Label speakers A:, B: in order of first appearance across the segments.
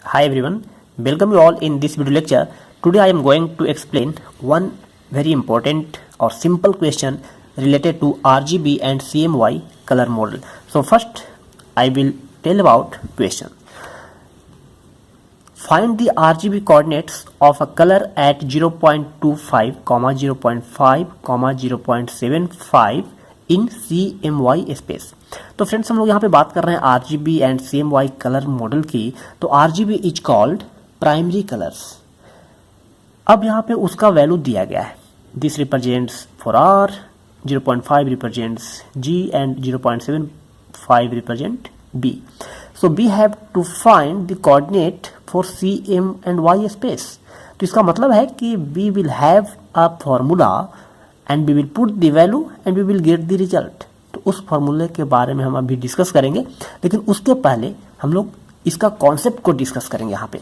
A: Hi everyone, welcome you all in this video lecture. Today I am going to explain one very important or simple question related to RGB and CMY color model. So first I will tell about question. Find the RGB coordinates of a color at 0.25, 0.5, 0.75 in CMY space. तो friends हम लोग यहाँ पे बात कर रहे हैं RGB and CMY colour model की। तो RGB is called primary colours. अब यहाँ पे उसका वैल्यू दिया गया है, this represents for R, 0.5 represents G and 0.75 represent B. So we have to find the coordinate for CM and Y space. तो इसका मतलब है कि we will have a formula and we will put the value and we will get the result. तो उस फॉर्मूले के बारे में हम अभी डिस्कस करेंगे, लेकिन उसके पहले हम लोग इसका कॉन्सेप्ट को डिस्कस करेंगे यहाँ पे।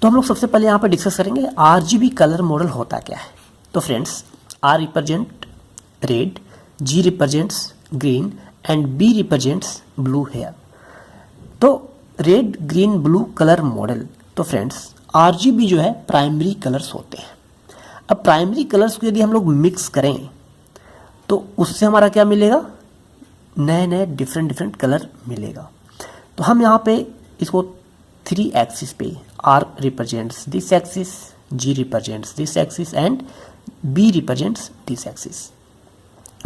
A: तो हम लोग सबसे पहले यहाँ पे डिस्कस करेंगे RGB कलर मॉडल होता क्या है। तो friends R represent red, G represents green and B represents blue here. तो red green blue colour model, तो फ्रेंड्स RGB जो है प्राइमरी कलर्स होते हैं। अब प्राइमरी कलर्स को यदि हम लोग मिक्स करें तो उससे हमारा क्या मिलेगा, नए नए डिफरेंट कलर मिलेगा। तो हम यहाँ पे इसको 3 एक्सिस पे R represents this axis, G represents this axis and B represents this axis,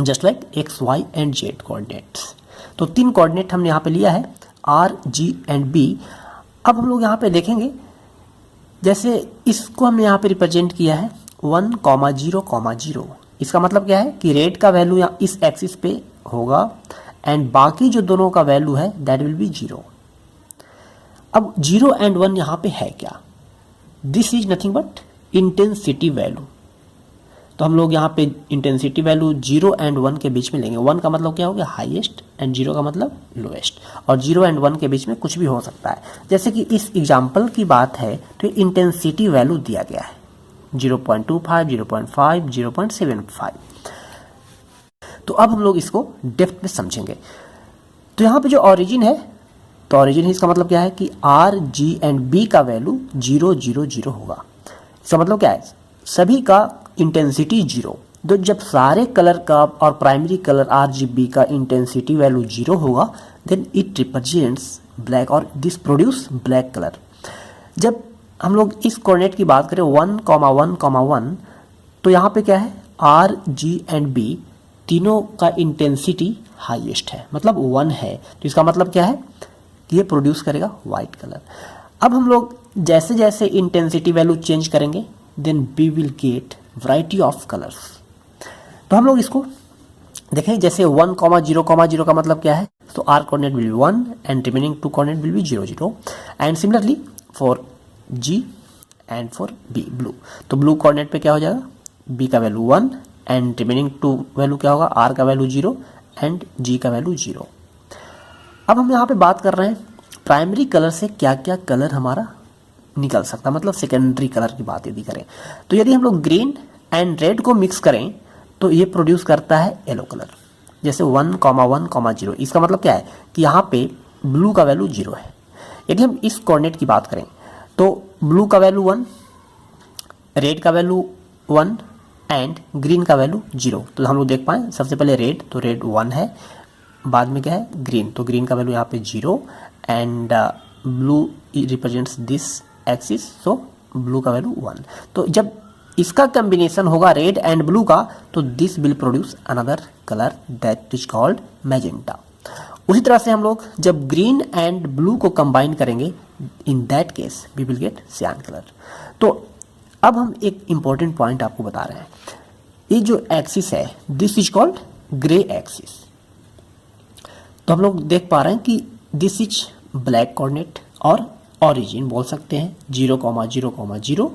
A: just like X, Y and Z coordinates. तो 3 कोऑर्डिनेट हमने यहाँ पे लिया है R, G एंड B। अब हम लोग यहाँ पे देखेंगे, जैसे इसको हमने यहाँ पे रिप्रेजेंट किया है 1, 0, 0। इसका मतलब क्या है कि रेड का वैल्यू यहाँ इस एक्सिस पे होगा एंड बाकी जो दोनों का वैल्यू है दैट विल बी 0। अब 0 एंड 1 यहाँ पे है क्या, this is nothing but intensity value. तो हम लोग यहाँ पे इंटेंसिटी वैल्यू 0 एंड 1 के बीच में लेंगे। 1 का मतलब क्या हो गया, हाईएस्ट, एंड 0 का मतलब लोएस्ट। और 0 एंड 1 के बीच में कुछ भी हो सकता है। जैसे कि इस एग्जाम्पल की बात है तो इंटेंसिटी वैल्यू दिया गया है 0.25, 0.5, 0.75। तो अब हम लोग इसको डेप्थ में समझेंगे। तो यहाँ पे जो ऑरिजिन है, तो ऑरिजिन है, इसका मतलब क्या है कि R, G एंड B का वैल्यू 0, 0, 0 होगा। इसका मतलब क्या है, सभी का इंटेंसिटी 0। तो जब सारे कलर का और प्राइमरी कलर RGB का इंटेंसिटी वैल्यू 0 होगा देन इट रिप्रेजेंट्स ब्लैक और दिस प्रोड्यूस ब्लैक कलर। जब हम लोग इस कोऑर्डिनेट की बात करें 1, 1, 1, तो यहाँ पे क्या है, R, G एंड B तीनों का इंटेंसिटी हाईएस्ट है, मतलब 1 है। तो इसका मतलब क्या है कि ये प्रोड्यूस करेगा वाइट कलर। अब हम लोग जैसे जैसे इंटेंसिटी वैल्यू चेंज करेंगे then we will get variety of colours. तो हम लोग इसको देखें, जैसे 1, 0, 0 का मतलब क्या है, तो R coordinate will be 1 and remaining 2 coordinate will be 0, 0 and similarly for G and for B blue. तो ब्लू कोऑर्डिनेट पे क्या हो जाएगा, B का वैल्यू 1 एंड रिमेनिंग 2 वैल्यू क्या होगा, R का वैल्यू 0 एंड G का वैल्यू 0। अब हम यहाँ पे बात कर रहे हैं प्राइमरी कलर से क्या क्या कलर हमारा निकल सकता है, मतलब सेकेंडरी कलर की बात यदि करें तो यदि हम लोग ग्रीन एंड रेड को मिक्स करें तो ये प्रोड्यूस करता है येलो कलर। जैसे 1, 1, 0। इसका मतलब क्या है कि यहाँ पे ब्लू का वैल्यू 0 है। यदि हम इस कोऑर्डिनेट की बात करें तो ब्लू का वैल्यू 1, रेड का वैल्यू 1 एंड ग्रीन का वैल्यू 0। तो हम लोग देख पाएँ, सबसे पहले रेड, तो रेड 1 है, बाद में क्या है ग्रीन, तो ग्रीन का वैल्यू यहाँ पे 0 and blue represents this axis, so blue का वैल्यू 1। तो जब इसका कॉम्बिनेशन होगा रेड एंड ब्लू का तो this will produce another colour that is called magenta. उसी तरह से हम लोग जब ग्रीन एंड ब्लू को कंबाइन करेंगे in that case we will get cyan colour. तो अब हम एक इंपॉर्टेंट पॉइंट आपको बता रहे हैं, ये जो एक्सिस है this is called grey axis. तो हम लोग देख पा रहे हैं कि दिस इज ब्लैक कोऑर्डिनेट और ऑरिजिन बोल सकते हैं 0, 0, 0।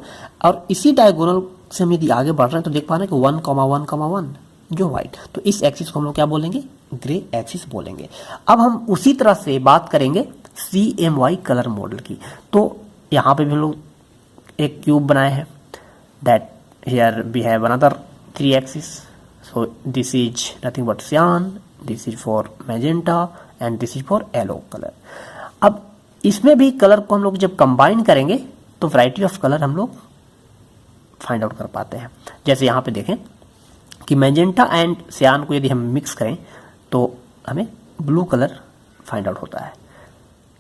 A: और इसी डायगोनल से हम यदि आगे बढ़ रहे हैं तो देख पा रहे हैं कि 1, 1, 1 जो वाइट, तो इस एक्सिस को हम लोग क्या बोलेंगे, ग्रे एक्सिस बोलेंगे। अब हम उसी तरह से बात करेंगे CMY कलर मॉडल की। तो यहाँ पे भी हम लोग एक क्यूब बनाए हैं that here we have another 3 axis. So this is nothing but cyan, this is for magenta and this is for yellow colour. अब इसमें भी कलर को हम लोग जब कंबाइन करेंगे तो वैरायटी ऑफ कलर हम लोग फाइंड आउट कर पाते हैं। जैसे यहाँ पे देखें कि मैजेंटा एंड सियान को यदि हम मिक्स करें तो हमें ब्लू कलर फाइंड आउट होता है।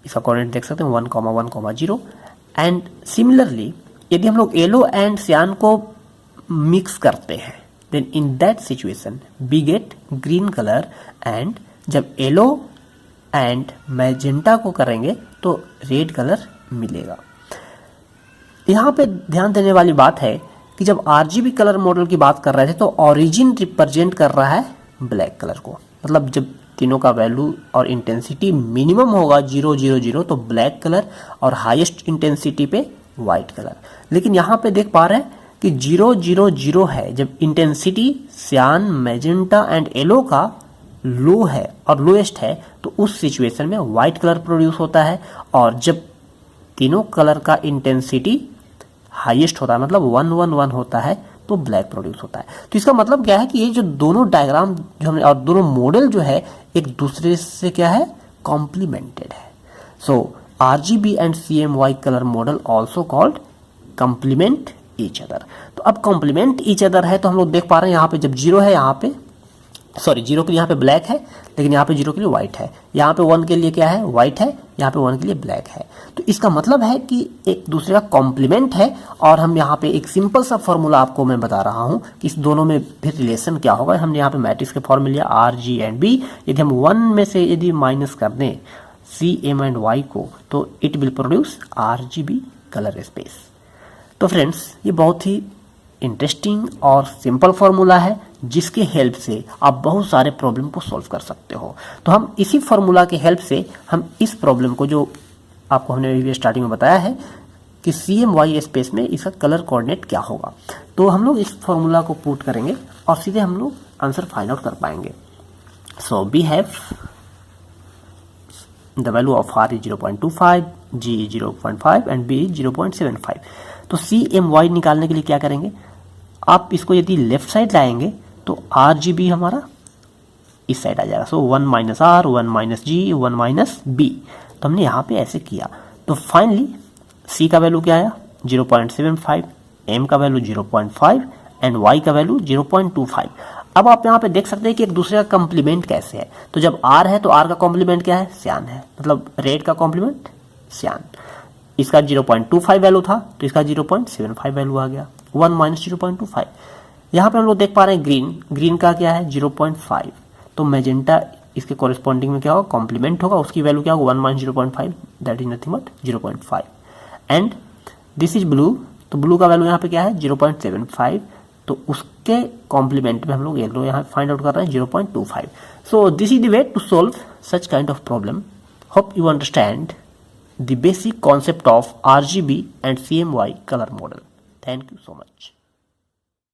A: इसका कोऑर्डिनेट देख सकते हैं 1,1,0। एंड सिमिलरली यदि हम लोग येलो एंड सियान को मिक्स करते हैं then in that situation we get green colour. And जब येलो एंड मैजेंटा को करेंगे तो रेड कलर मिलेगा। यहाँ पे ध्यान देने वाली बात है कि जब आरजीबी कलर मॉडल की बात कर रहे थे तो ओरिजिन रिप्रेजेंट कर रहा है ब्लैक कलर को, मतलब जब तीनों का वैल्यू और इंटेंसिटी मिनिमम होगा 0,0,0 तो ब्लैक कलर और हाईएस्ट इंटेंसिटी पे वाइट कलर। लेकिन यहाँ पे देख पा रहे हैं कि 0,0,0 है जब इंटेंसिटी सियान, मैजेंटा एंड येलो का लो है और लोएस्ट है तो उस सिचुएशन में वाइट कलर प्रोड्यूस होता है। और जब तीनों कलर का इंटेंसिटी हाईएस्ट होता है मतलब 1,1,1 होता है तो ब्लैक प्रोड्यूस होता है। तो इसका मतलब क्या है कि ये जो दोनों डायग्राम जो हमने और दोनों मॉडल जो है एक दूसरे से क्या है कॉम्प्लीमेंटेड है। So RGB and CMY colour model also called complement each other. तो अब कॉम्प्लीमेंट ईच अदर है तो हम लोग देख पा रहे हैं यहाँ पे जब जीरो है यहाँ पे जीरो के लिए यहाँ पे ब्लैक है लेकिन यहाँ पे जीरो के लिए व्हाइट है, यहाँ पे 1 के लिए क्या है व्हाइट है, यहाँ पे 1 के लिए ब्लैक है। तो इसका मतलब है कि एक दूसरे का कॉम्प्लीमेंट है। और हम यहाँ पे एक सिंपल सा फॉर्मूला आपको मैं बता रहा हूँ कि इस दोनों में फिर रिलेशन क्या होगा। हमने यहाँ पे मैट्रिक्स के फॉर्म में लिया आर जी एंड बी। यदि हम 1 में से यदि माइनस कर दें सी एम एंड वाई को तो it will produce R G B colour space. तो फ्रेंड्स ये बहुत ही इंटरेस्टिंग और सिंपल फार्मूला है जिसके हेल्प से आप बहुत सारे प्रॉब्लम को सॉल्व कर सकते हो। तो हम इसी फार्मूला के हेल्प से हम इस प्रॉब्लम को जो आपको हमने अभी स्टार्टिंग में बताया है कि सी एम वाई स्पेस में इसका कलर कोऑर्डिनेट क्या होगा, तो हम लोग इस फार्मूला को पुट करेंगे और सीधे हम लोग आंसर फाइंड आउट कर पाएंगे। So we have the value of R is 0.25, G is 0.5 and B is 0.75। तो सी एम वाई निकालने के लिए क्या करेंगे, आप इसको यदि लेफ्ट साइड लाएंगे तो आर जी बी हमारा इस साइड आ जाएगा। So 1 minus R, 1 minus G, 1 minus B. तो हमने यहाँ पे ऐसे किया तो फाइनली सी का वैल्यू क्या आया 0.75, एम का वैल्यू 0.5 एंड वाई का वैल्यू 0.25। अब आप यहाँ पे देख सकते हैं कि एक दूसरे का कॉम्प्लीमेंट कैसे है। तो जब आर है तो आर का कॉम्प्लीमेंट क्या है सियान है, मतलब रेड का कॉम्प्लीमेंट सियान। इसका 0.25 वैल्यू था तो इसका 0.75 वैल्यू आ गया, 1 माइनस 0.25। यहाँ पे हम लोग देख पा रहे हैं ग्रीन का क्या है 0.5, तो मैजेंटा इसके कॉरेस्पॉन्डिंग में क्या होगा कॉम्प्लीमेंट होगा, उसकी वैल्यू क्या होगा 1 minus 0.5 that is nothing but 0.5। And this is blue, तो ब्लू का वैल्यू यहाँ पे क्या है 0.75, तो उसके कॉम्प्लीमेंट में हम लोग येलो यहाँ फाइंड आउट कर रहे हैं 0.25। So this is the way to solve such kind of problem. Hope you understand the basic concept of RGB and CMY color model. Thank you so much.